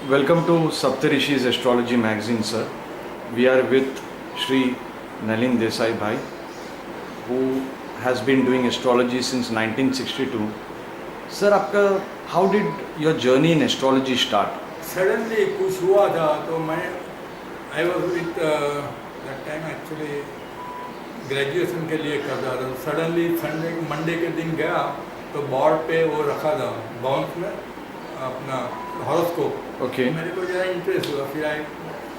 Welcome to Saptarishis Astrology Magazine, sir. We are with Shri Nalin Desai Bhai, who has been doing astrology since 1962. Sir, how did your journey in astrology start? Suddenly कुछ हुआ था तो मैं I was with that time actually graduation के लिए कर रहा था. सडनली संडे मंडे के दिन गया तो बोर्ड पे वो रखा था बाउंस में अपना हॉरोस्कोप. Okay. मेरे को ज़रा इंटरेस्ट हुआ. फिर आई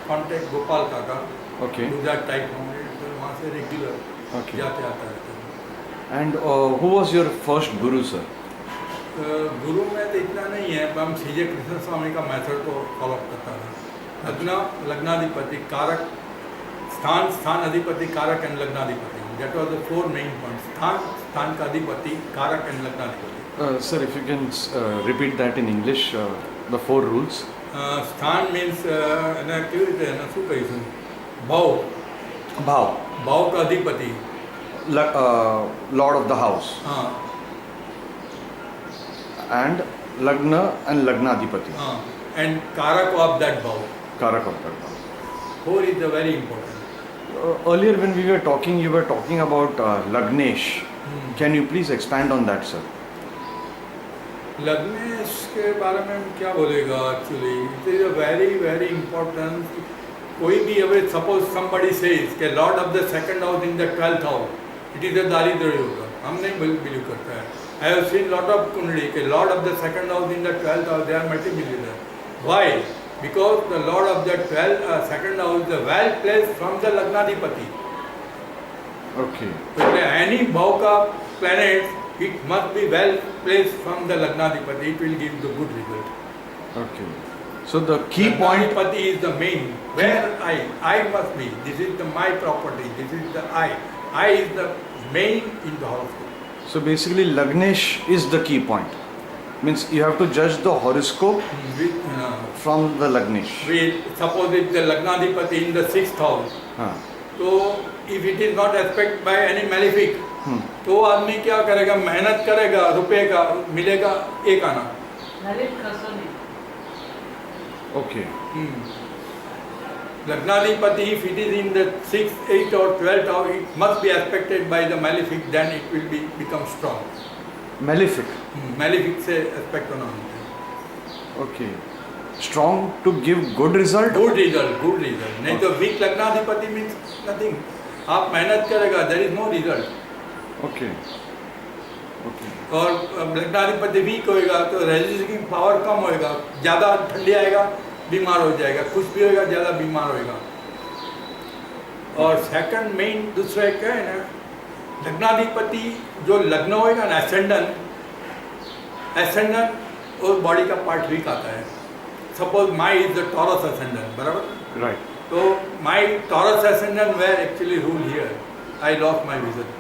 कॉन्टेक्ट गोपाल का था Okay. गुजरात टाइप होंगे तो वहाँ से रेगुलर Okay. जाते आता रहता था. And who was your first guru, sir? गुरु में तो इतना नहीं है पर हम सीजे कृष्ण स्वामी का मेथड को फॉलो करता था. लग्नाधिपति कारक स्थान स्थान अधिपति कारक एंड लग्नाधिपति. That was the four main points. स्थान का अधिपति कारक एंड लग्नाधिपति. Sir, if you can repeat that in English, the four rules. स्थान मीन्स એને કેવી રીતે એને શું કહીશું ભાવ Bhav, ભાવ का अधिपति. Lord of the house. हाँ And Lagna and Lagnadipati. हाँ एंड कारक ऑफ दैट भाव. Karak of that house. Four is the very important. Earlier when we were talking, you were talking about Lagnesh. Can you please expand on that, sir? लग्नेश के बारे में क्या बोलेगा actually. It is a very very important. कोई भी अगर suppose somebody says के lord of the second house in the 12th house, it is a दारिद्र्य योगा. हम नहीं बिलीव करता है. I have seen lot of कुंडली के lord of the second house in the 12th house they are multimillionaire. Why? Because the lord of the second house the well place from the लग्नाधिपति. Okay. तो any भाव का planet it must be well placed from the Lagnadipati. It will give the good result. Okay. So the key point. Lagnadipati is the main. Where I must be. This is my property. This is the I. I is the main in the horoscope. So basically, Lagnesh is the key point. Means you have to judge the horoscope from the Lagnesh. Suppose if the Lagnadipati in the 6th house. So if it is not aspected by any malefic, तो आदमी क्या करेगा? मेहनत करेगा, रुपए का मिलेगा एक आना. Okay. Lagnadipati, if it is in the 6th, 8th or 12th house, it must be aspected by the malefic, then it will become strong. Malefic. Malefic से aspect होना होता है. Okay. Strong to give good result. Good result. नहीं तो weak लग्नाधिपति means nothing. आप मेहनत करेगा, there is no result. Okay. Okay. और लग्नाधिपति वीक होएगा तो रेजिस्टिंग पावर कम होएगा. ज़्यादा ठंडी आएगा बीमार हो जाएगा. कुछ भी होएगा ज़्यादा बीमार होएगा. और सेकंड मेन दूसरा क्या है ना, लग्नाधिपति जो लग्न होएगा ना, एसेंडेंट और बॉडी का पार्ट वीक आता है. Suppose my is the Taurus ascendant, बराबर. Right. तो my Taurus ascendant where actually rule here. I lost my vision.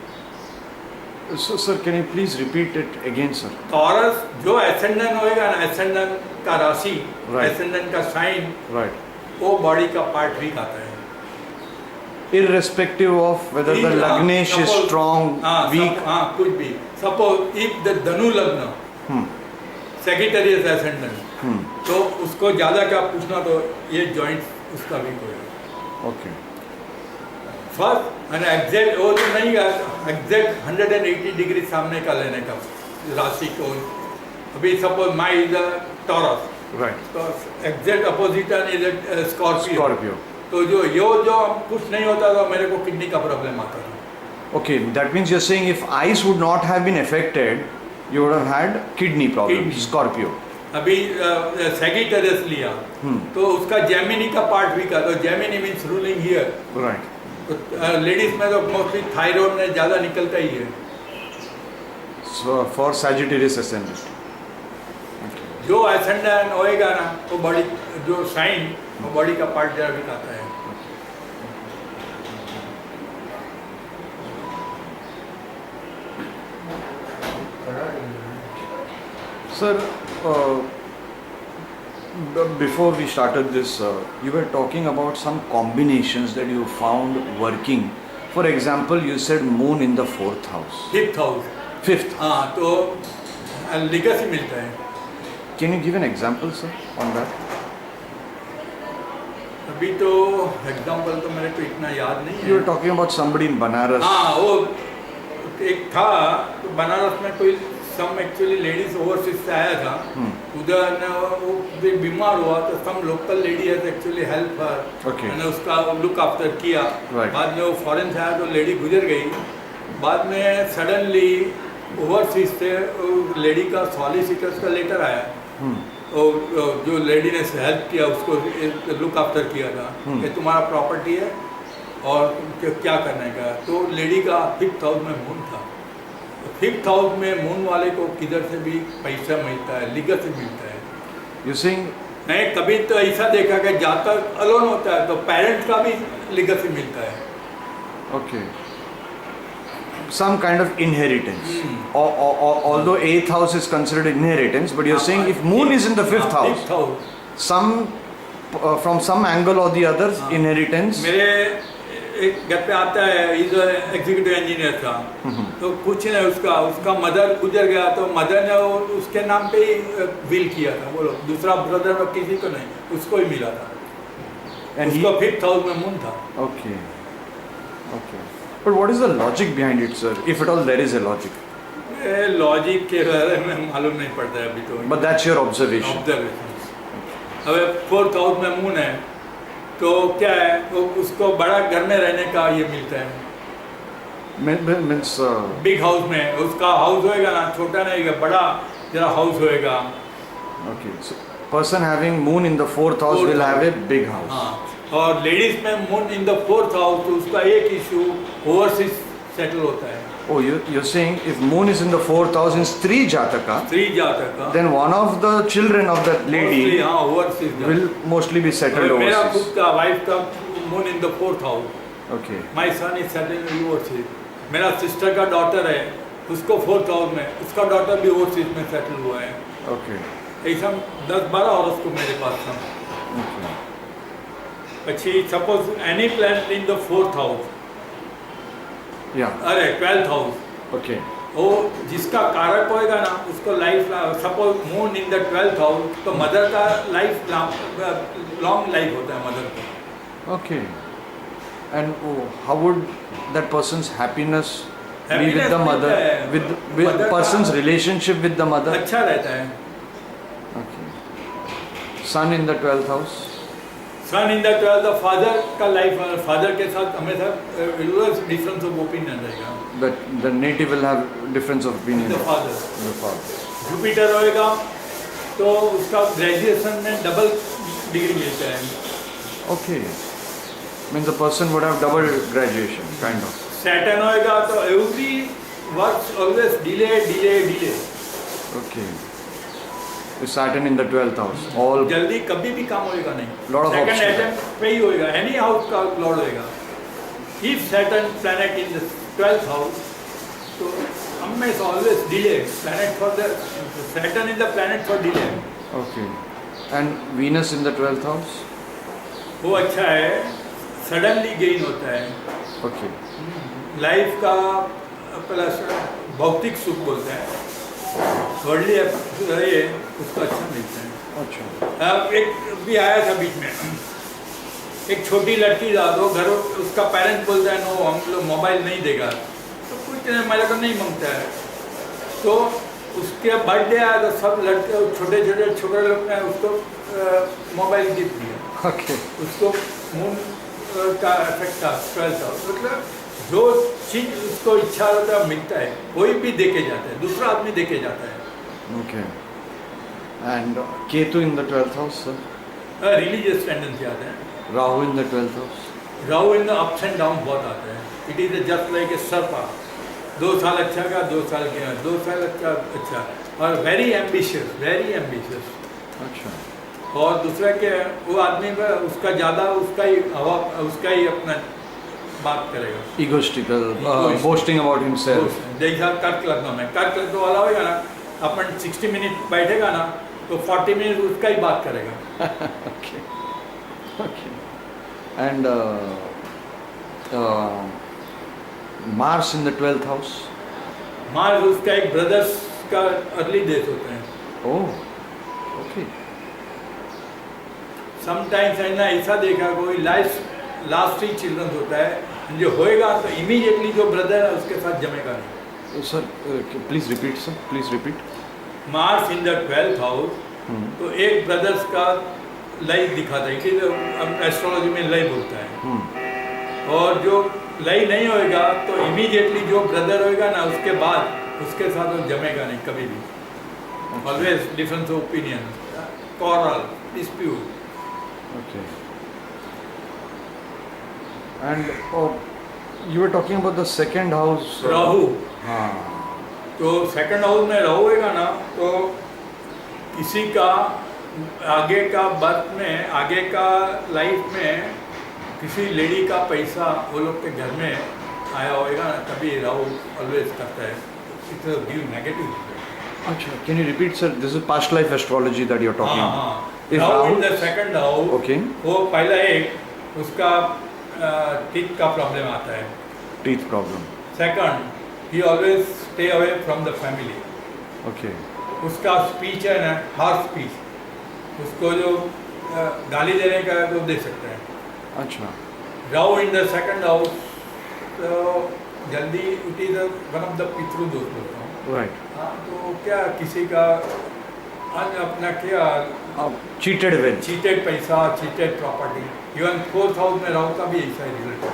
So sir, can you please repeat it again, sir? Taurus जो ascendant होएगा ना, ascendant का राशि, Right. Ascendant का sign, Right. वो body का पार्ट वीक आता है. Irrespective of whether the Lagnesh is strong, weak. हाँ कुछ भी. सपोज इफ द धनु लग्न सेक्रेटरियस एसेंडेंट, तो उसको ज़्यादा क्या पूछना, तो ये जॉइंट उसका वीक होएगा. Okay. फर्स्ट मैंने एग्जैक्ट वो तो नहीं है, एग्जैक्ट 180 डिग्री सामने का लेने का राशि को. अभी suppose my is a Taurus, Right. तो exact opposite is a Scorpio. Scorpio. तो जो कुछ नहीं होता तो मेरे को किडनी का प्रॉब्लम आता था. Okay, that means you're saying if eyes would not have been affected, you would have had kidney problems. Kidney. Scorpio. अभी सेगिटेरियस लिया तो उसका जेमिनी का पार्ट वीक है. तो Gemini means ruling here. Right. तो लेडीज में तो मोस्टली थायराइड में ज़्यादा निकलता ही है. So for Sagittarius ascendant. जो एसेंडेंट होएगा ना, वो बॉडी जो साइन, वो बॉडी का पार्ट जरा वीक आता है. Sir, before we started this, you were talking about some combinations that you found working. For example, you said moon in the 4th house. 5th house. 5th. हाँ, तो legacy मिलता है. Can you give an example, sir, on that? अभी तो example तो मेरे को इतना याद नहीं You है। were talking about somebody in Banaras. हाँ, वो एक था, तो बनारस में कोई सम एक्चुअली लेडीज ओवरसीज से आया था। Hmm. उधर ने वो भी बीमार हुआ तो some local lady has actually help her, Okay. मैंने उसका लुक आफ्टर किया। Right. बाद में वो फॉरेन से आया तो लेडी गुजर गई। बाद में सडनली ओवरसीज से लेडी का सॉलिसिटर्स का लेटर आया। Hmm. और जो लेडी ने हेल्प किया उसको लुक आफ्टर किया था Hmm. कि तुम्हारा प्रॉपर्टी है और तुमको क्या करने का। तो लेडी का 5th हाउस में मून था। 5th हाउस में मून वाले को किधर से भी पैसा मिलता है, लीगल से मिलता है। You're saying, नहीं, कभी तो ऐसा देखा कि जातक अलोन होता है तो पेरेंट्स का भी लीगल से मिलता है। okay, some kind of inheritance. Hmm. Although 8th house is considered inheritance, but you're saying if moon is in the 5th house, 5th house some from some angle or the other, हाँ. inheritance. मेरे एक घर पे आता है, is executive engineer था। तो कुछ नहीं, उसका मदर गुजर गया तो मदर ने उसके नाम पे ही विल किया था। बोलो दूसरा ब्रदर किसी को नहीं, उसको ही मिला था। And he, उसको 5th हाउस में मून था। okay, okay. But what is the logic behind it, sir? If at all there is a logic. Logic के बारे में मालूम नहीं पड़ता है अभी तो। But that's your observation. Observation. अब 4th हाउस में मून है तो क्या है, वो उसको बड़ा घर में रहने का ये मिलता है। Means बिग हाउस में उसका हाउस होएगा ना, छोटा नहीं होगा, बड़ा जरा हाउस होएगा। okay. So person having moon in the 4th house will have a big house. हाँ, और लेडीज में moon in the 4th house तो उसका एक इशू ओवरसीज सेटल होता है। Oh, you're saying if moon is in the 4th house in Stree Jataka, स्त्री जातक then one of the children of that lady हाँ overseas will mostly be settled मेरा overseas. खुद का वाइफ का moon in the 4th house. Okay. My son is settling in overseas. मेरा sister का daughter है, उसको 4th हाउस में, उसका डॉटर भी ओवरसीज में सेटल हुआ है। Okay. ऐसा 10-12 और उसको मेरे पास था। Okay. પછી suppose any planet in the 4th house, Yeah. अरे 12th हाउस, Okay. वो जिसका कारक होएगा ना उसको life, suppose moon in the 12th house तो मदर का लाइफ लॉन्ग लाइफ होता है मदर को। Okay. And how would that person's happiness be with Happiness the mother? मिलता है। With Mother का- person's relationship with the mother? अच्छा रहता है। Okay. Sun in the 12th house? Sun in the 12th father का life, father के साथ हमेशा डिफरेंस ऑफ ओपिनियन रहेगा। That the native will have difference of opinion. The father The father. Jupiter होएगा तो उसका ग्रेजुएशन में डबल डिग्री मिलता है। Okay. Means the person would have double graduation, kind of. Saturn होएगा तो every work always delay delay delay. Okay. Is Saturn in the 12th house? All जल्दी कभी भी काम होएगा नहीं। Lot of second obstacles. Attempt पे ही होएगा, एनी हाउस का लॉर्ड होएगा। If Saturn planet in the 12th house तो हमेशा always delay planet for the Saturn in the planet for delay. Okay. And Venus in the 12th house? वो अच्छा है, suddenly gain होता है Okay. लाइफ का, प्लस भौतिक सुख बोलते हैं, वर्ल्डली ये उसको अच्छा मिलता है। अच्छा। अब एक भी आया था बीच में, एक छोटी लड़की था तो घर उसका पेरेंट्स बोलता है नो हम लोग मोबाइल नहीं देगा, तो कुछ मेरे को नहीं मांगता है। तो उसके बर्थडे आया तो सब लड़के छोटे छोटे छोटे लोग ने उसको मोबाइल गिफ्ट दिया। Okay. उसको मून का इफेक्ट था 12th हाउस, मतलब जो चीज उसको इच्छा होता है मिलता है, कोई भी देके जाता है, दूसरा आदमी देके जाता है। Okay. And Ketu in the 12th house, sir? Religious tendency आते हैं। Rahu in the 12th house? Rahu in ups and down बहुत आते हैं। It is just like a सर्पा, 2 साल अच्छा का 2 साल गया, 2 साल अच्छा और वेरी एम्बिशियस, वेरी एम्बिशियस। अच्छा। और दूसरा क्या है, वो आदमी में उसका ज़्यादा उसका ही हवा, उसका ही अपना बात करेगा। Egotistical, Egoistic. boasting about himself. जैसा कर्क लग्न में, कर्क लग्न वाला होगा ना, अपन 60 मिनट बैठेगा ना तो 40 मिनट उसका ही बात करेगा। Okay. Okay. And Mars in the 12th house? Mars उसका एक ब्रदर्स का अर्ली डेथ होता है। Oh, okay. समटाइम्स है ना ऐसा देखा कोई लास्ट 3 चिल्ड्रन होता है जो होएगा तो इमीडिएटली जो ब्रदर है उसके साथ जमेगा नहीं. Sir, please repeat, sir. Please repeat. Mars in the 12th house तो एक ब्रदर्स का लय दिखाता है कि एस्ट्रोलॉजी में लय बोलता है. और जो लय नहीं होएगा तो इमीडिएटली जो ब्रदर होएगा ना उसके बाद उसके साथ वो जमेगा नहीं कभी भी. Always difference of opinion, quarrel, dispute. Okay. And you were talking about the second house. Rahu, हाँ. तो सेकंड हाउस में राहु होएगा ना तो किसी का आगे का बर्थ में, आगे का लाइफ में किसी लेडी का पैसा वो लोग के घर में आया होएगा ना तभी राहु ऑलवेज करता है. It will give negative. अच्छा. Can you repeat, sir? This is past life astrology that you're talking हाँ about. हाँ. If Rahu in Rahu- the second house, Okay. वो पहला एक उसका टीथ का प्रॉब्लम आता है. Teeth problem. Second, he always stay away from the family. Okay. उसका स्पीच है ना, हार्श स्पीच, उसको जो गाली देने का है तो दे सकते हैं. अच्छा. Rahu in the second house तो जल्दी it is one of the पितृ दोष बोलता हूँ. Right. हाँ, तो क्या किसी का अपना क्या Cheated well. चीटेड पैसा, cheated property. Even 4th house में राहु का भी ऐसा ही रिजल्ट है.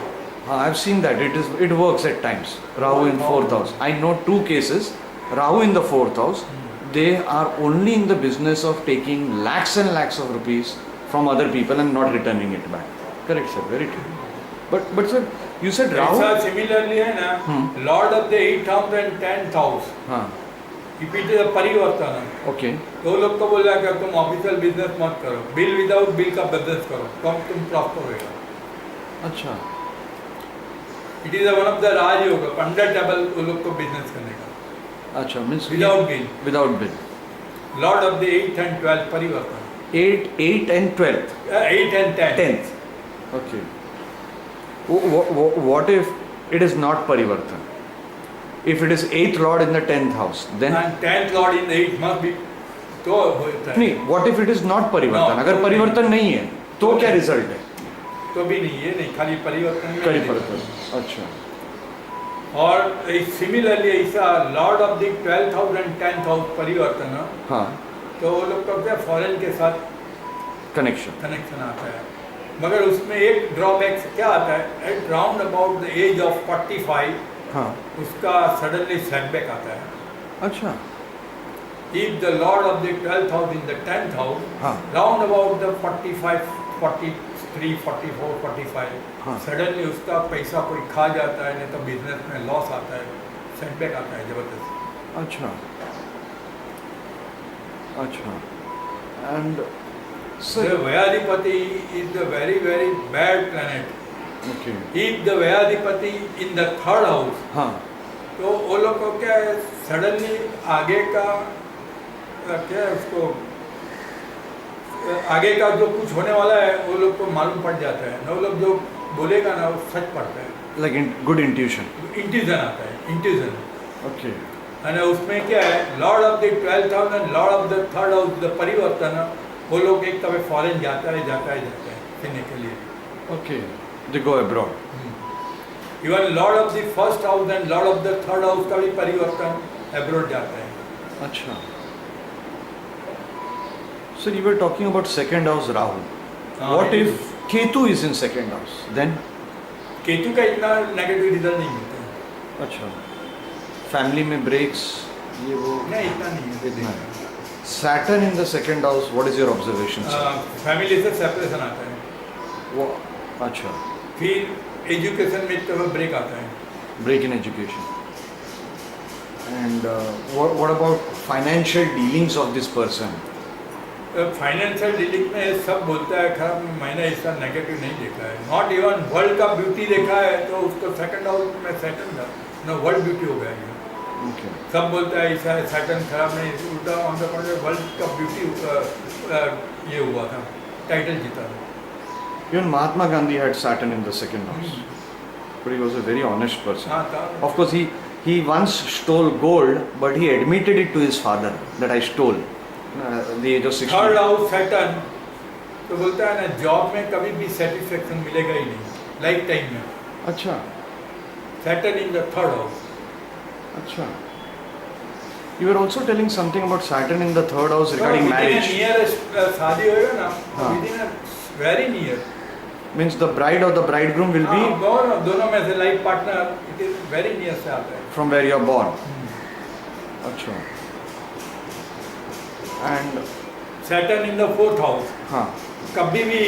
I've seen that. It works at times. Rahu in 4th house. I know 2 cases. Rahu in the 4th house. They are only in the business of taking lakhs and lakhs of rupees from other people and not returning it back. Correct, sir. Very true. But sir, you said Rahu. ऐसा similarly है ना, Lord of the 8th house and 10th house, हाँ. It is परिवर्तन है. Okay. तो वो लोग को बोला कि तुम ऑफिशियल बिजनेस मत करो, बिल विदाउट बिल का बिजनेस करो तो तुम प्रॉस्पर होएगा. अच्छा. It is one of the राजयोग, अंडरटेबल वो लोग को बिजनेस करने का अच्छा. Means without bill. without bill. Lord of the 8th and 12th परिवर्तन. 8 and 12th. 8 and 10. 10th. Okay. What if it is not parivartan? If it is 8th lord in the 10th house, then And 10th lord in the 8th must be तो होता है. नहीं. What if it is not परिवर्तन? No, अगर तो परिवर्तन नहीं है तो तो क्या नहीं. रिजल्ट है? तो भी नहीं, ये नहीं, खाली परिवर्तन में नहीं. परिवर्तन. अच्छा. और सिमिलरली ऐसा Lord of the 12th house and 10th house परिवर्तन, हाँ. तो वो लोग का क्या फॉरेन के साथ कनेक्शन. कनेक्शन आता है. मगर उसमें एक ड्रॉबैक क्या आता है, at round about the age of 45 हाँ. उसका सडनली सेटबैक आता है. अच्छा. If the lord of the 12th house in the 10th house, हाँ. राउंड अबाउट द 45, 43, 44, 45 हाँ. सडनली उसका पैसा कोई खा जाता है, नहीं तो बिजनेस में लॉस आता है, सेटबैक आता है जबरदस्त. अच्छा. अच्छा. And The sir. Vyadipati is the very very bad planet. Okay. If the Vyadipati in the 3rd house, हाँ. तो वो लोग को क्या है सडनली आगे का क्या है उसको आगे का जो कुछ होने वाला है वो लोग को मालूम पड़ जाता है ना. वो लोग जो बोलेगा ना वो सच पड़ता है. Like good intuition. इंट्यूजन आता है, इंट्यूजन. Okay. है ना. उसमें क्या है Lord of the 12th house and Lord of the 3rd house the परिवर्तन, वो लोग एक कभी फॉरेन जाता है सीखने के लिए. Okay. They go abroad. Even Lord of the 1st house and Lord of the 3rd house का भी परिवर्तन अब्रॉड जाता है. अच्छा. Sir, you were talking about second house Rahu. हाँ, What ये if Ketu is in second house? Then? Ketu का इतना नेगेटिव रिजल्ट नहीं मिलता है. अच्छा. Family में breaks, ये वो. नहीं, इतना नहीं है. इतना है. Saturn in the second house, what is your observation, sir? Family से सेपरेशन आता है. वो, अच्छा. फिर एजुकेशन में तो ब्रेक आता है. Break in education. And what about financial dealings of this person? Financial dealing में सब बोलता है खराब, मैंने ऐसा नेगेटिव नहीं देखा है. नॉट इवन वर्ल्ड का ब्यूटी देखा है तो उसको सेकंड हाउस में सेटन था ना, वर्ल्ड ब्यूटी हो गया. Okay. सब बोलता है ऐसा है, सैटर्न खराब नहीं, उल्टा ऑन द कॉन्ट्री वर्ल्ड का ब्यूटी ये हुआ था, टाइटल जीता था. Even Mahatma Gandhi had Saturn in the second house. But he was a very honest person. हाँ था. Of course, he once stole gold, but he admitted it to his father that I stole at the age of 16. Third house Saturn तो बोलता है ना job में कभी भी satisfaction मिलेगा ही नहीं लाइफ टाइम में. अच्छा Saturn in the third house. अच्छा. You were also telling something about Saturn in the third house regarding marriage. Near शादी होएगा ना, हाँ. within a very near. Means the bride or the bridegroom will be दोनों में से life partner it is very near से आता है. from where you are born. अच्छा. And Saturn in the fourth house. हाँ. कभी भी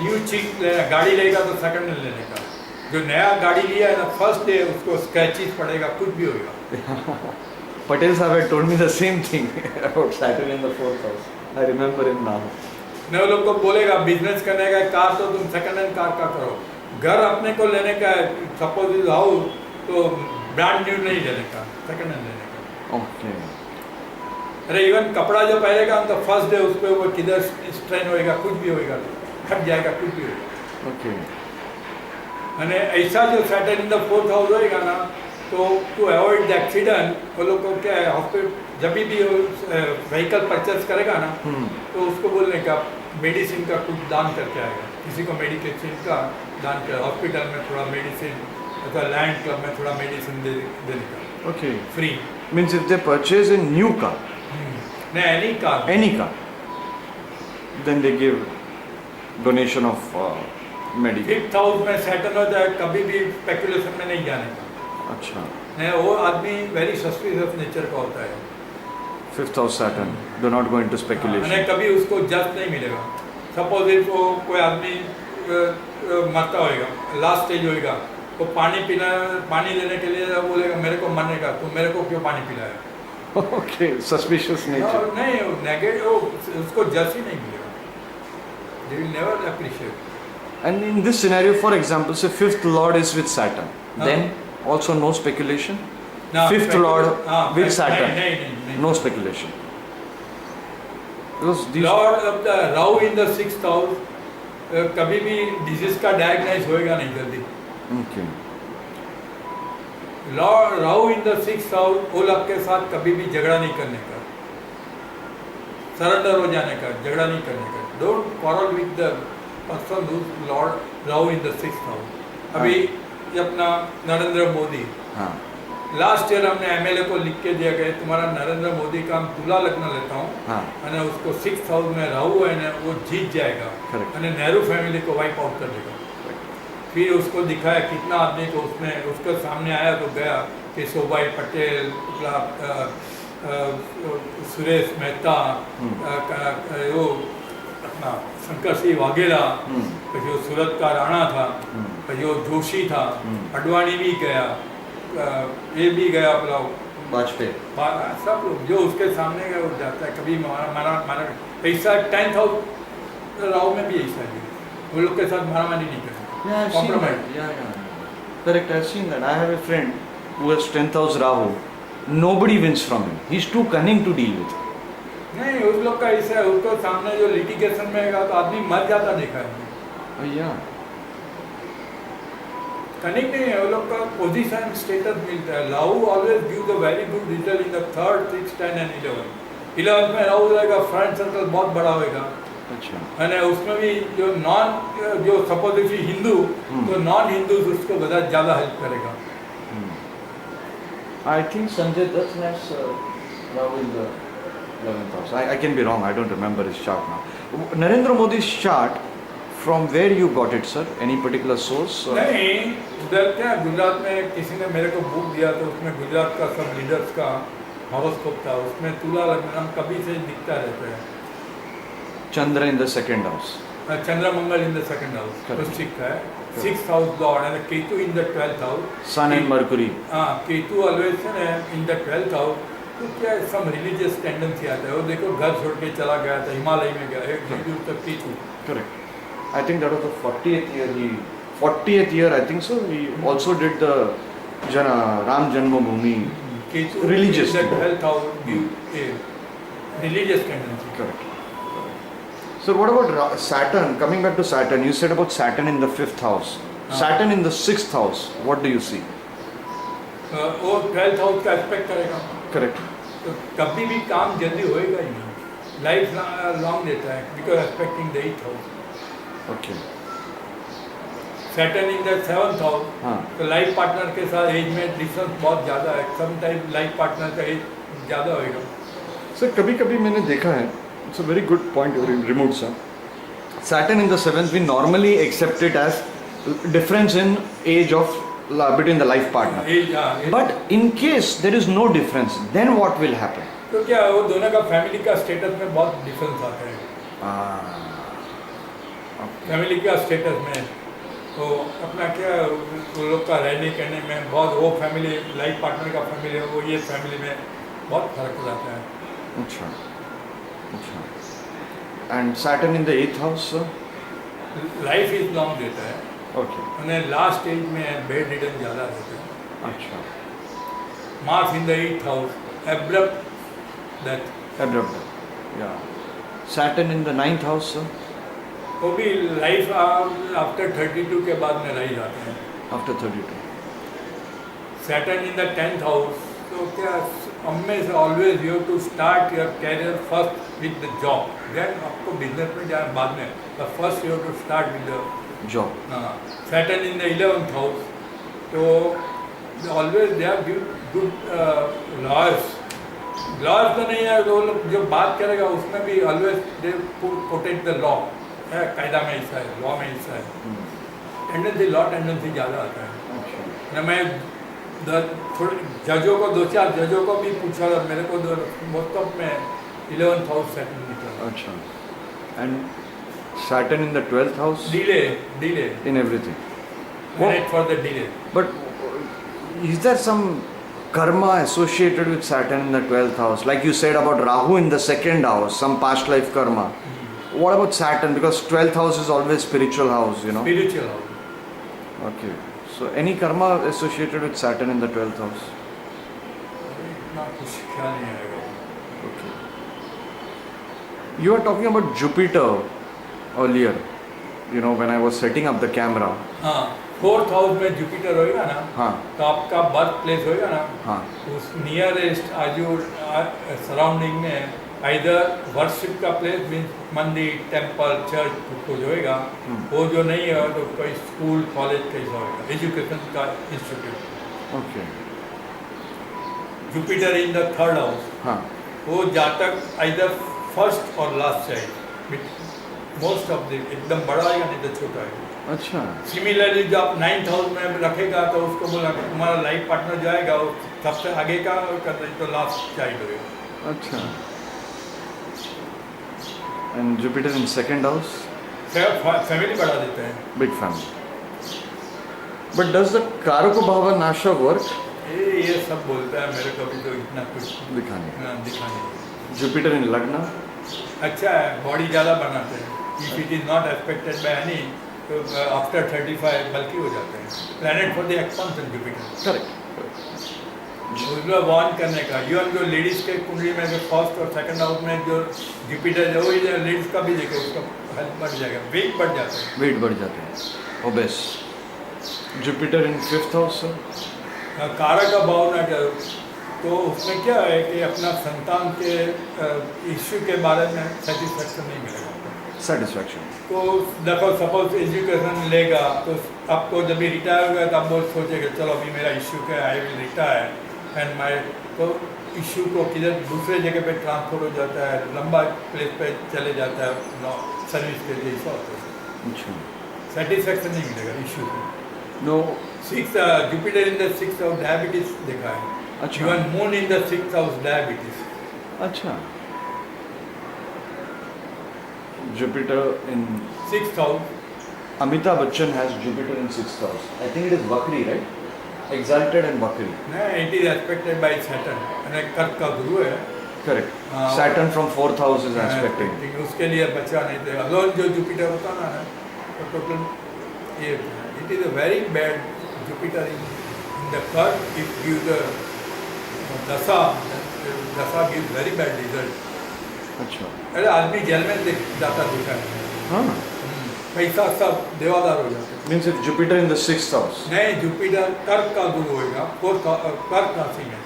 न्यू चीज गाड़ी लेगा तो सेकंड में लेने का. जो नया गाड़ी लिया है ना फर्स्ट डे उसको स्क्रैचेस पड़ेगा, कुछ भी होगा. Patel sahab had told me the same thing about Saturn in the fourth house. I remember him now. नए लोग को बोलेगा बिजनेस करने का कार तो तुम सेकंड हैंड कार का करो. घर अपने को लेने का सपोज इज हाउस तो ब्रांड न्यू नहीं लेने का, सेकंड हैंड लेने का. Okay. अरे इवन कपड़ा जो पहनेगा तो फर्स्ट डे उस पर वो किधर स्ट्रेन होएगा, कुछ भी होएगा, फट जाएगा, कुछ भी होएगा. Okay. અને ऐसा जो Saturn in the fourth house होएगा ना तो टू अवॉइड द एक्सीडेंट वो लोग को क्या है हॉस्पिटल जब भी व्हीकल परचेस करेगा ना तो उसको बोलने का मेडिसिन का कुछ दान करके आएगा. किसी को मेडिकेशन का दान कर, हॉस्पिटल में थोड़ा मेडिसिन अथवा लैंड क्लब में थोड़ा मेडिसिन देने का Okay. Free. Means if they purchase a new car, नहीं any car, any car, then they give donation of medical. Fifth house में सैटर्न होता है, कभी भी स्पेकुलेशन में नहीं जाने का. अच्छा. नहीं वो आदमी वेरी सस्पिशियस नेचर का होता है. Fifth house Saturn. Do not go into speculation. અને कभी उसको जस्ट नहीं मिलेगा. सपोज इफ वो कोई आदमी मरता होएगा, लास्ट स्टेज होएगा, तो पानी लेने के लिए बोलेगा मेरे को मरने का, तुम मेरे को क्यों पानी पिलाया. Okay. Suspicious nature. नहीं नेगेटिव उसको जस्ट ही नहीं मिलेगा. They will never appreciate. And in this scenario, for example, say fifth lord is with Saturn, then also no speculation. ना, Fifth lord with Saturn, नहीं. no speculation. Because these Lord of the Rahu in the sixth house कभी भी disease का diagnose होएगा नहीं जल्दी. okay. Lord Rahu in the sixth house वो लोग के साथ कभी भी झगड़ा नहीं करने का, सरेंडर हो जाने का, झगड़ा नहीं करने का. Don't quarrel with the person who Lord Rahu in the sixth house. अभी ये अपना नरेंद्र मोदी हाँ. लास्ट ईयर हमने एमएलए को लिख के दिया गया तुम्हारा नरेंद्र मोदी का हम तुला लग्न लेता हूँ हाँ. અને उसको सिक्स्थ हाउस में राहु है ना वो जीत जाएगा. Correct. અને नेहरू फैमिली को वाइप आउट कर देगा. फिर उसको दिखाया कितना आदमी को उसने उसके सामने आया तो गया केशवभाई पटेल, सुरेश मेहता, वो अपना शंकर सिंह वाघेला, પછી वो सूरत का राणा था, પછી वो जोशी था, अडवाणी भी गया, ये भी गया अपना वाजपेयी. सब लोग जो उसके सामने गए वो जाता है. कभी मारा ऐसा 10th हाउस राहु में भी ऐसा है, वो लोग के साथ मारामारी नहीं करते. Yeah, I've seen that. Yeah. Correct, I've seen that. I have a friend who has 10th house Rahu. Nobody wins from him. He's too cunning to deal with. नहीं उस लोग का ऐसा है, उसको सामने जो लिटिगेशन में गया तो आदमी मर जाता देखा है. Yeah. कनिंग नहीं है, वो लोग का पोजीशन स्टेटस मिलता है. Rahu always give the very good result in the 3rd, 6th, 10 and 11th में राहु रहेगा, फ्रेंड सर्कल बहुत बड़ा होएगा. अच्छा. અને उसमें भी जो सपोज इफ हिंदू तो नॉन हिंदू उसको बहुत ज़्यादा हेल्प करेगा. I think Sanjay Dutt has Rahu in the 11th house. I can be wrong. I don't remember his chart now. Narendra Modi's chart, from where you got it, sir? Any particular source? नहीं उधर क्या गुजरात में किसी ने मेरे को book दिया तो उसमें गुजरात का सब लीडर्स का हॉरोस्कोप था. उसमें तुला लग्न कभी से दिखता रहता है. Chandra in the 2nd house. Chandra Mangal in the 2nd house वृश्चिक का है. 6th house Lord and Ketu in the 12th house. Sun and Mercury. हाँ केतु ऑलवेज है इन द 12th हाउस. तो क्या सम रिलीजियस टेंडेंसी आता है. वो देखो घर छोड़ के चला गया था, हिमालय में गया, एक दूर तक Ketu. Correct. I think that was the 40th year. 40th year, I think so. He also did the Ram Janmabhoomi. Ketu Religious. In the 12th house give a religious tendency. Correct. So what about Saturn? Coming back to Saturn, you said about Saturn in the 5th house. Saturn in the 6th house. What do you see? वो 12th house का aspect करेगा. Correct. तो कभी भी काम जल्दी होएगा ही नहीं. लाइफ लॉन्ग देता है because expecting the 8th house. Okay Saturn in the 7th house, हाँ तो लाइफ पार्टनर के साथ एज में डिफरेंस बहुत ज़्यादा है, सम टाइम लाइफ पार्टनर का एज ज़्यादा होएगा। सर कभी कभी मैंने देखा है, it's a very good point remove sir, Saturn in the 7th we normally accept it as difference in age of between the life partner. As But in case there is no difference, then what will happen? तो क्या वो दोनों का family का status में बहुत difference आता है। फैमिली का स्टेटस में तो अपना क्या वो लोग का रहने कहने में बहुत, वो फैमिली लाइफ पार्टनर का फैमिली है, वो ये फैमिली में बहुत फर्क हो जाता है। अच्छा अच्छा। And Saturn in the 8th house, sir? Life is long देता है, Okay. उन्हें लास्ट स्टेज में बेड रिडन ज़्यादा रहता है। अच्छा। Mars in the 8th house abrupt death, Abrupt. Yeah. Saturn in the 9th house, sir? वो भी लाइफ आफ्टर 32 के बाद में रह जाते हैं। After 32. Saturn in the 10th house, तो क्या हमेशा always you to start your career first with the job, then आपको बिजनेस में जाए बाद में, the first you to start with the Job. Saturn in the 11th house, तो always they are good lawyers. Lawyers तो नहीं है, वो लोग जो बात करेगा उसमें भी always they protect the law, है कायदा में हिस्सा है, लॉ में हिस्सा है। टेंडेंसी लॉ टेंडेंसी ज़्यादा आता है अच्छा। ना। मैं थोड़े जजों को, 2-4 जजों को भी पूछा, मेरे को मोस्ट ऑफ में 11th हाउस सेटल निकला। अच्छा। And Saturn in the 12th house? Delay In everything. planet for the delay। But is there some karma associated with Saturn in the 12th house? Like you said about Rahu in the 2nd house, some past life karma. What about Saturn? Because 12th house is always spiritual house, you know. Spiritual house. Okay. So any karma associated with Saturn in the 12th house? इतना कुछ ख्याल नहीं आएगा। Okay. You were talking about Jupiter earlier, you know, when I was setting up the camera. हाँ, 4th house में Jupiter होएगा ना, हाँ तो आपका बर्थ प्लेस होएगा ना, हाँ उस नियरेस्ट आजू सराउंडिंग में आइदर वर्शिप का प्लेस मीन्स मंदिर, टेम्पल, चर्च कुछ होएगा। वो जो नहीं है तो कोई स्कूल कॉलेज कैसा होएगा, एजुकेशन का institute. okay Jupiter in the 3rd house, हाँ वो जातक आइदर फर्स्ट और last child, most of the एकदम बड़ा आएगा नहीं तो छोटा आएगा। अच्छा सिमिलरली जो आप 9th हाउस में रखेगा तो उसको बोला तुम्हारा लाइफ पार्टनर जो आएगा वो सबसे आगे का कर तो लास्ट चाइल्ड होगा। अच्छा and Jupiter in 2nd house, family बढ़ा देते हैं। big family. But does the Karaka Bhava Nasha work? ये सब बोलता है, मेरे को भी तो इतना कुछ दिखाने दिखा नहीं। Jupiter in Lagna, अच्छा है, बॉडी ज़्यादा बनाते हैं। If it is not expected by any तो आफ्टर 35 बल्कि हो जाते हैं। Planet for the expansion Jupiter, correct. उसको वार्न करने का। इवन जो लेडीज के कुंडली में जो फर्स्ट और 2nd हाउस में जो जुपिटर है वो लेडीज का भी देखे, उसका हेल्थ बढ़ जाएगा, वेट बढ़ जाता है। Weight बढ़ जाते हैं, obese. Jupiter in 5th house, sir? कारक का भाव ना करो तो उसमें क्या है कि अपना संतान के इश्यू के बारे में सेटिस्फेक्शन नहीं मिलेगा। Satisfaction. तो देखो सपोज एजुकेशन लेगा तो आपको जब भी रिटायर होगा तो आप वो सोचेगा चलो अभी मेरा इश्यू क्या है, I will retire and my, तो इश्यू को किधर दूसरे जगह पे ट्रांसफर हो जाता है, लंबा प्लेस पे चले जाता है सर्विस के लिए, ऐसा होता है। अच्छा सेटिस्फेक्शन नहीं मिलेगा इश्यू को। no. 6 Jupiter in the 6th house diabetes देखा है। अच्छा even moon in the 6th house diabetes. अच्छा Jupiter in 6th house, Amitabh Bachchan has Jupiter in 6th house. I think it is Vakri, right? Exalted and Vakri. It is expected bye Saturn, यानी कर्क का गुरु है। Correct. हाँ, Saturn from 4th house is aspecting. उसके लिए बचा नहीं थे। अलोन जो जुपिटर होता ना है तो टोटल ये it is a very bad Jupiter in the कर्क, इट गिव द दशा गिव वेरी बैड रिजल्ट। अच्छा अरे आदमी जेल में जाता देखा है, हाँ पैसा सब देवादार हो जाते हैं। means if Jupiter in the 6th house. नहीं, जुपिटर कर्क का गुरु होगा, कर्क राशि में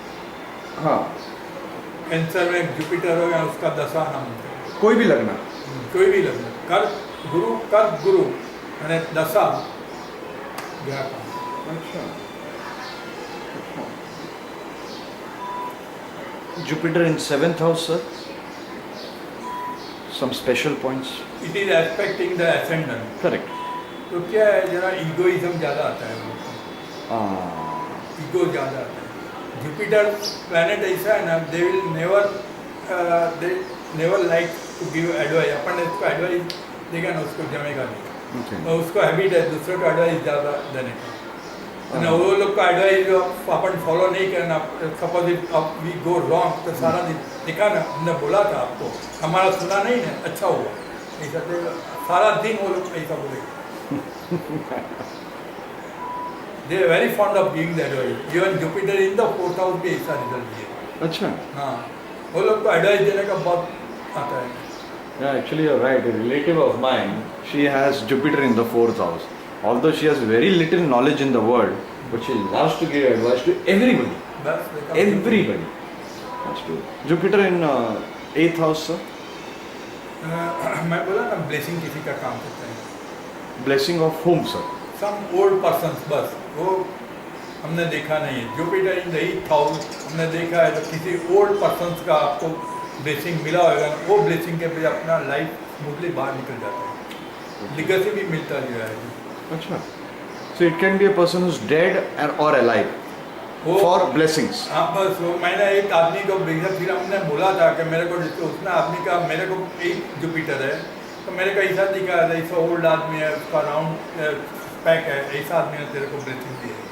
हाँ कैंसर में जुपिटर होगा, उसका दशा नाम होता है। कोई भी लगना. कोई भी लगना, कर्क ગુરુ કર્ક ગુરુ અને દશા વ્યાપક. अच्छा. Jupiter in 7th house, sir. Some special points. It is expecting the ascendant. Correct. तो क्या है, जरा ईगोइज्म ज़्यादा आता है, Ah. ईगो ज़्यादा आता है. जुपिटर प्लैनेट ऐसा है ना, they will never like to give advice. अपन ने उसको एडवाइस देगा ना, उसको जमेगा नहीं. Okay. तो उसको हैबिट है दूसरे को एडवाइस ज़्यादा देने का. અને वो लोग का एडवाइस अपन फॉलो नहीं करना, suppose it we go wrong, तो सारा दिन देखा ना, हमने बोला था आपको, हमारा सुना नहीं ना, अच्छा हुआ. ऐसा तो सारा दिन वो लोग ऐसा बोलेगा. They are very fond of giving the advice. Even Jupiter in the 4th house भी ऐसा रिजल्ट दिए. अच्छा. हाँ, वो लोग को एडवाइस देने का बहुत आता है. Yeah, actually you're right. A relative of mine, she has Jupiter in the 4th house. Although she has very little knowledge in the world, but she loves to give advice to everybody. बस देखा. Everybody. That's true. Jupiter in 8th house, sir. मैं बोला ना, blessing किसी का काम करता है. Blessing of whom, sir? Some old person, बस वो हमने देखा नहीं है. Jupiter in the 8th house हमने देखा है, तो किसी ओल्ड पर्सन का आपको ब्लेसिंग मिला होगा, वो ब्लेसिंग के वजह अपना लाइफ स्मूथली बाहर निकल जाता है. लिगेसी भी मिलता जो है. Acha. So it can be a person who's dead or alive वो for blessings. हाँ, बस वो मैंने एक आदमी को भेजा, फिर हमने बोला था कि मेरे को उसने आदमी का, मेरे को एक जुपिटर है, तो मेरे को ऐसा दिखा है, ऐसा ओल्ड आदमी है, उसका राउंड पैक है, ऐसा आदमी ने तेरे को ब्लेसिंग दी है.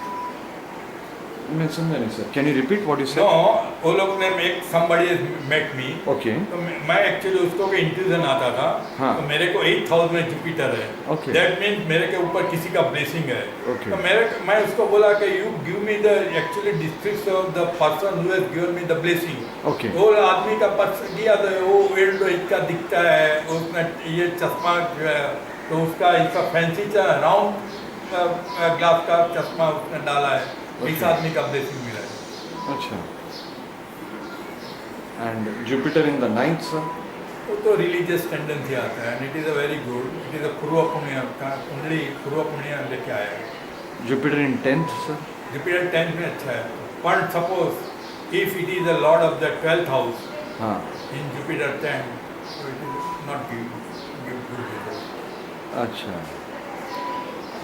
मैं समझा नहीं sir. Can you repeat what you said? No, वो लोग ने एक somebody met me. Okay. तो मैं एक्चुअली उसको के इंट्यूजन आता था. हाँ. तो मेरे को 8th हाउस में जुपिटर है. Okay. दैट मीन्स मेरे के ऊपर किसी का ब्लेसिंग है. Okay. तो मैं उसको बोला कि you give me the actually district of the person who has given me the blessing. Okay. वो आदमी का पर्सन दिया, तो वो एल्डो इसका दिखता है, उसने ये चश्मा जो है, तो उसका इसका फैंसी राउंड ग्लास का चश्मा उसने डाला है. इस आदमी का ब्लेसिंग मिला है. Acha. And Jupiter in the 9th, sir. वो तो रिलीजियस टेंडेंसी आता है. And it is a very good. It is अ पूर्व पुण्य का कुंडली, पूर्व पुण्य लेके आया है. Jupiter in 10th, sir. Jupiter 10th में अच्छा है. But suppose if it is the lord of the 12th house हाँ. इन Jupiter 10, so it is not give good result. अच्छा.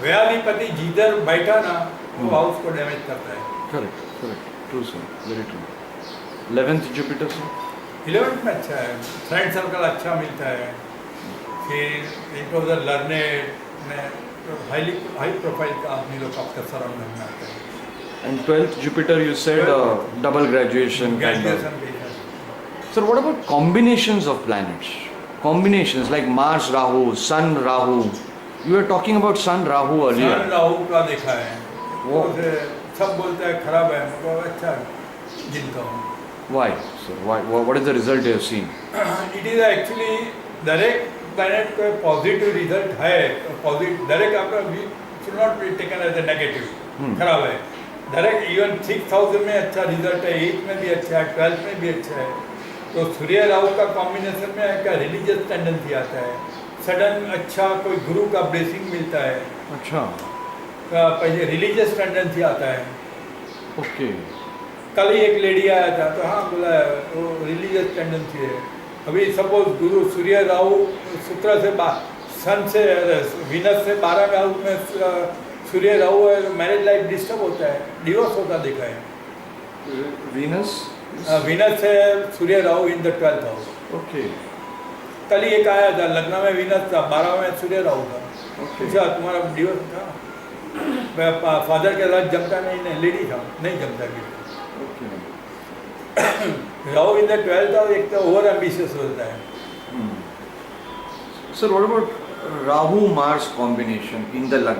व्याधिपति जिधर बैठा ना, वो हाउस को डैमेज करता है. Correct. Correct. True, sir. Very true. 11th Jupiter, sir. 11th में अच्छा है. फ्रेंड सर्कल अच्छा मिलता है. फिर इट वॉज अ लर्नेड में हाई प्रोफाइल का आदमी लोग आपका सराउंड में आता है. And 12th Jupiter, you said double graduation kind of. Graduation भी है. Sir, what about combinations of planets? Combinations like Mars Rahu, Sun Rahu. You were talking about Sun Rahu earlier. सन राहु का देखा है. वो तो सब बोलते हैं खराब है, मगर अच्छा गिनता हूँ. why, sir? Why? What is the result you have seen? It is actually दरेक प्लैनेट का पॉजिटिव रिजल्ट है. पॉजिटिव दरेक आपका should not be taken as a negative. खराब है. दरेक इवन 6th हाउस में अच्छा रिजल्ट है, 8th में भी अच्छा है, 12th में भी अच्छा है. तो सूर्य राहु का कॉम्बिनेशन में एक रिलीजियस टेंडेंसी आता है. सडन अच्छा कोई गुरु का ब्लेसिंग मिलता है. अच्छा. पहले रिलीजियस टेंडेंसी आता है. Okay. कल ही एक लेडी आया था, तो हाँ बोला वो रिलीजियस टेंडेंसी है. अभी सपोज गुरु सूर्य राहु शुक्र से सन से वीनस से 12वें हाउस में सूर्य राहु है, मैरिज लाइफ डिस्टर्ब होता है, डिवोर्स होता देखा है. Venus. वीनस से सूर्य Rahu in the 12th house. Okay. कल ही एक आया था, लग्न में वीनस था, 12वें में सूर्य राहु था. Okay. पूछा तुम्हारा डिवोर्स था? फादर के साथ जमता नहीं, लेडी था, नहीं जमता कि Okay. Rahu in the 12th house एक तो ओवर एम्बिशियस होता है. Sir, what about Rahu Mars combination in the Lagna?